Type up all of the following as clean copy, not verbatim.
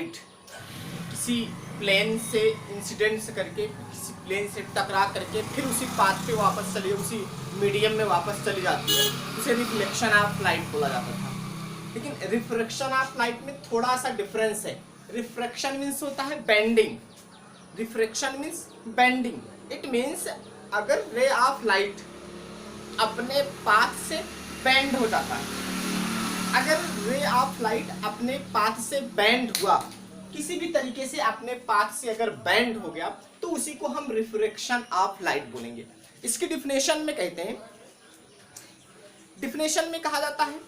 किसी प्लेन से इंसिडेंट से करके, किसी प्लेन से टकरा करके फिर उसी पाथ पे वापस चली, उसी मीडियम में वापस चली जाती है, उसे रिफ्लेक्शन ऑफ लाइट बोला जाता था। लेकिन रिफ्रैक्शन ऑफ लाइट में थोड़ा सा डिफरेंस है। रिफ्रैक्शन मीन्स होता है bending, refraction means bending. It means अगर रे ऑफ लाइट अपने पाथ से बेंड हो जाता है, अगर रे ऑफ लाइट अपने पाथ से बेंड हुआ, किसी भी तरीके से अपने पाथ से अगर बेंड हो गया, तो उसी को हम रिफ्रैक्शन ऑफ लाइट बोलेंगे। इसकी डिफिनेशन में कहते हैं, डिफिनेशन में कहा जाता है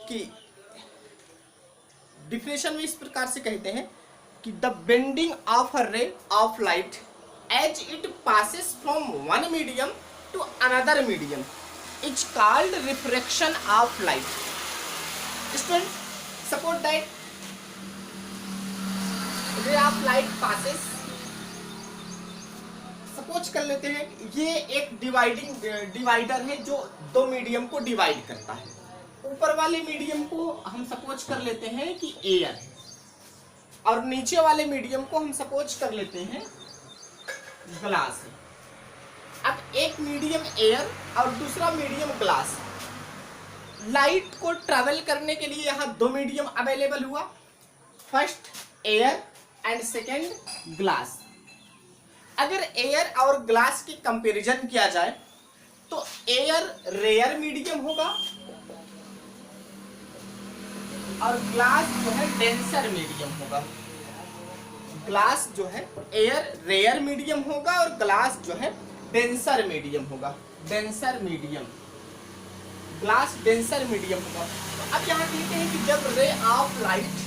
कि डिफिनेशन में इस प्रकार से कहते हैं कि the bending of a ray of light as it passes from one medium to another medium is called refraction of light. Student, suppose that ray of light passes, suppose कर लेते हैं ये एक डिवाइडर है जो दो मीडियम को divide करता है। ऊपर वाले मीडियम को हम सपोज कर लेते हैं कि एयर है, और नीचे वाले मीडियम को हम सपोज कर लेते हैं ग्लास है। अब एक मीडियम एयर और दूसरा मीडियम ग्लास, लाइट को ट्रेवल करने के लिए यहाँ दो मीडियम अवेलेबल हुआ, first air and second glass. अगर एयर और ग्लास की कंपैरिजन किया जाए तो एयर रेयर मीडियम होगा और ग्लास जो है डेंसर मीडियम होगा। ग्लास जो है एयर रेयर मीडियम होगा और ग्लास जो है डेंसर मीडियम होगा। Denser medium, glass denser medium होगा। अब यहाँ कहते हैं कि जब रे ऑफ लाइट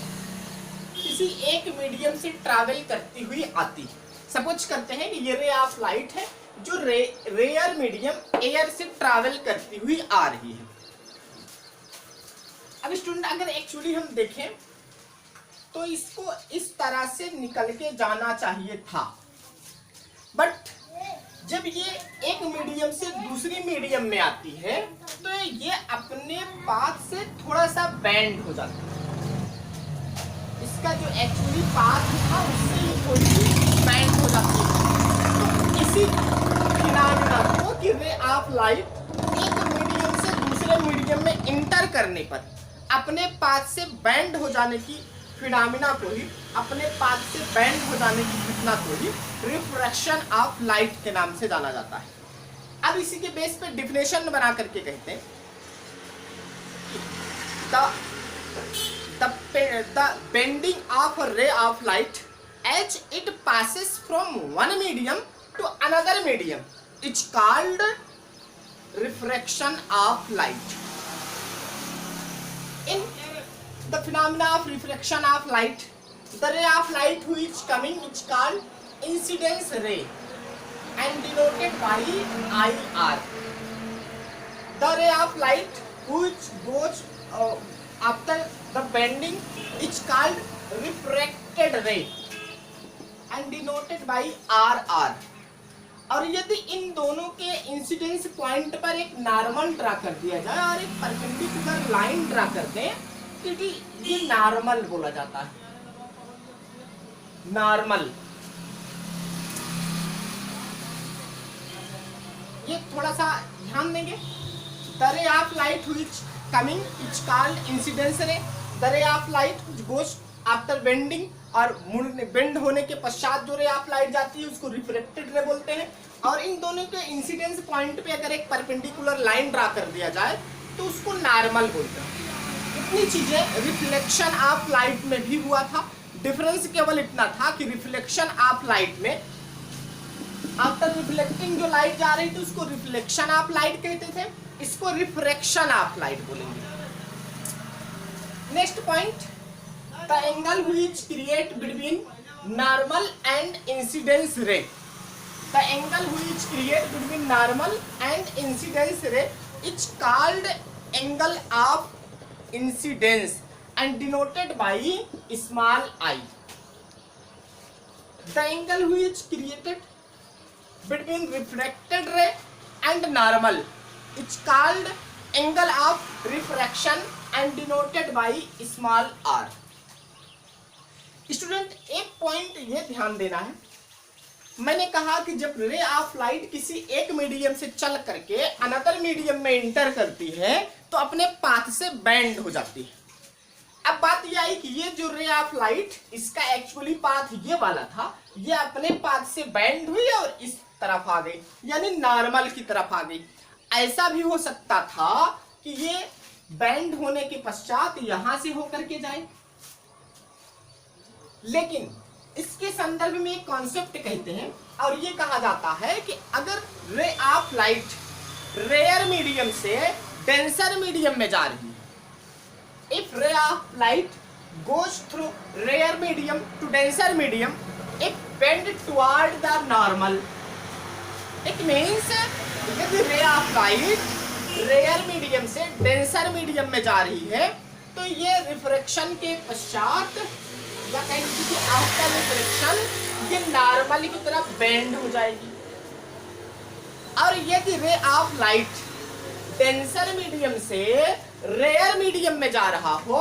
किसी एक मीडियम से ट्रैवल करती हुई आती, सपोज करते हैं कि ये रे ऑफ लाइट है जो रेयर मीडियम एयर से ट्रैवल करती हुई आ रही है। अब स्टूडेंट, अगर एक्चुअली हम देखें तो इसको इस तरह से निकल के जाना चाहिए था, बट जब ये एक मीडियम से दूसरी मीडियम में आती है तो ये अपने पाथ से थोड़ा सा बेंड हो जाती है। इसका जो एक्चुअली पाथ था उससे ये थोड़ी सी बेंड हो जाती है। तो इसी फिनोमेना को कि रे ऑफ लाइट एक मीडियम से दूसरे मीडियम में इंटर करने पर अपने पाथ से बेंड हो जाने की फिनोमेना को ही, अपने पाथ से बेंड हो जाने की घटना को ही रिफ्रैक्शन ऑफ लाइट के नाम से जाना जाता है। अब इसी के बेस पे डिफिनेशन बना करके कहते हैं the bending of a ray of light as it passes from one medium to another medium is called refraction of light. In the phenomena of refraction of light, the ray of light which is coming is called incidence ray and denoted by IR. The ray of light which goes after the bending is called refracted ray and denoted by RR. और यदि इन दोनों के incidence point पर एक normal draw कर दिया जाए और एक परपेंडिकुलर लाइन ड्रा कर दें तो ये नॉर्मल बोला जाता है। नॉर्मल, ये थोड़ा सा ध्यान देंगे। द रे of light which coming is called incidence रे, द रे of light which goes after bending, और मुड़ने बेंड होने के पश्चात जो रे ऑफ लाइट जाती है उसको रिफ्रैक्टेड रे बोलते हैं। और इन दोनों के इंसिडेंस पॉइंट पे अगर एक परपेंडिकुलर लाइन ड्रा कर दिया जाए तो उसको नॉर्मल बोलते हैं। इतनी चीजें रिफ्लेक्शन ऑफ लाइट में भी हुआ था। डिफरेंस केवल इतना था कि रिफ्लेक्शन ऑफ लाइट में आफ्टर रिफ्लेक्टिंग जो लाइट जा रही थी उसको रिफ्लेक्शन ऑफ लाइट कहते थे, इसको रिफ्रैक्शन ऑफ लाइट बोलेंगे। Next point, the angle which create between normal and incidence रे। The angle which create between normal and incidence रे is called angle of incidence and denoted by small I. The angle which created between refracted ray and normal is called angle of refraction and denoted by small r. Student एक point ये ध्यान देना है, मैंने कहा कि जब रे ऑफ लाइट किसी एक मीडियम से चल करके अनदर मीडियम में इंटर करती है तो अपने पाथ से बैंड हो जाती है। अब बात यह आई कि ये जो रे ऑफ लाइट इसका एक्चुअली पाथ ये वाला था, ये अपने पाथ से बैंड हुई और इस तरफ आ गई, यानी नॉर्मल की तरफ आ गई। ऐसा भी हो सकता था कि ये बैंड होने के पश्चात यहां से होकर के जाए, लेकिन इसके संदर्भ में एक कॉन्सेप्ट कहते हैं और ये कहा जाता है कि अगर ray of light rare medium से डेंसर मीडियम में जा रही है, if ray of light goes through rare medium to denser medium, it bend toward the normal. It means यदि ray of light rare medium से denser medium में जा रही है तो ये रिफ्रैक्शन के पश्चात या कहीं कि आफ्टर रिफ्रैक्शन ये नॉर्मल की तरफ बेंड हो जाएगी। और यदि रे ऑफ लाइट डेंसर मीडियम से रेयर मीडियम में जा रहा हो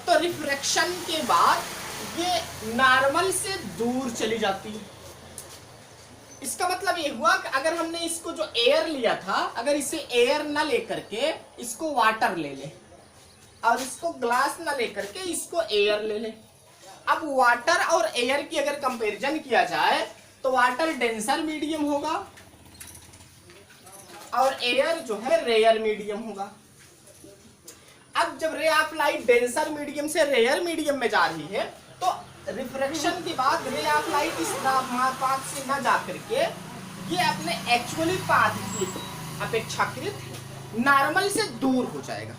तो रिफ्रैक्शन के बाद ये नॉर्मल से दूर चली जाती है। इसका मतलब ये हुआ कि अगर हमने इसको जो एयर लिया था, अगर इसे एयर ना लेकर के इसको वाटर ले ले और इसको ग्लास ना लेकर के इसको एयर ले ले। अब वाटर और एयर की अगर कंपैरिजन किया जाए तो वाटर डेंसर मीडियम होगा और एयर जो है रेयर मीडियम होगा। अब जब रे ऑफ लाइट डेंसर मीडियम से रेयर मीडियम में जा रही है तो रिफ्रैक्शन के बाद रे ऑफ लाइट इस पाथ से ना जा करके ये अपने एक्चुअली पाथ की अपेक्षाकृत नॉर्मल से दूर हो जाएगा।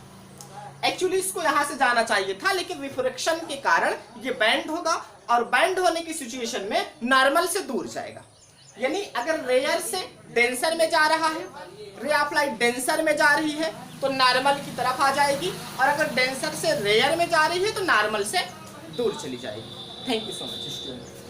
एक्चुअली इसको यहां से जाना चाहिए था, लेकिन रिफ्रैक्शन के कारण ये बैंड होगा और बैंड होने की सिचुएशन में नॉर्मल से दूर जाएगा। यानी अगर रेयर से डेंसर में जा रहा है, रे ऑफ लाइट डेंसर में जा रही है तो नॉर्मल की तरफ आ जाएगी, और अगर डेंसर से रेयर में जा रही है तो नॉर्मल से दूर चली जाएगी। Thank you so much student.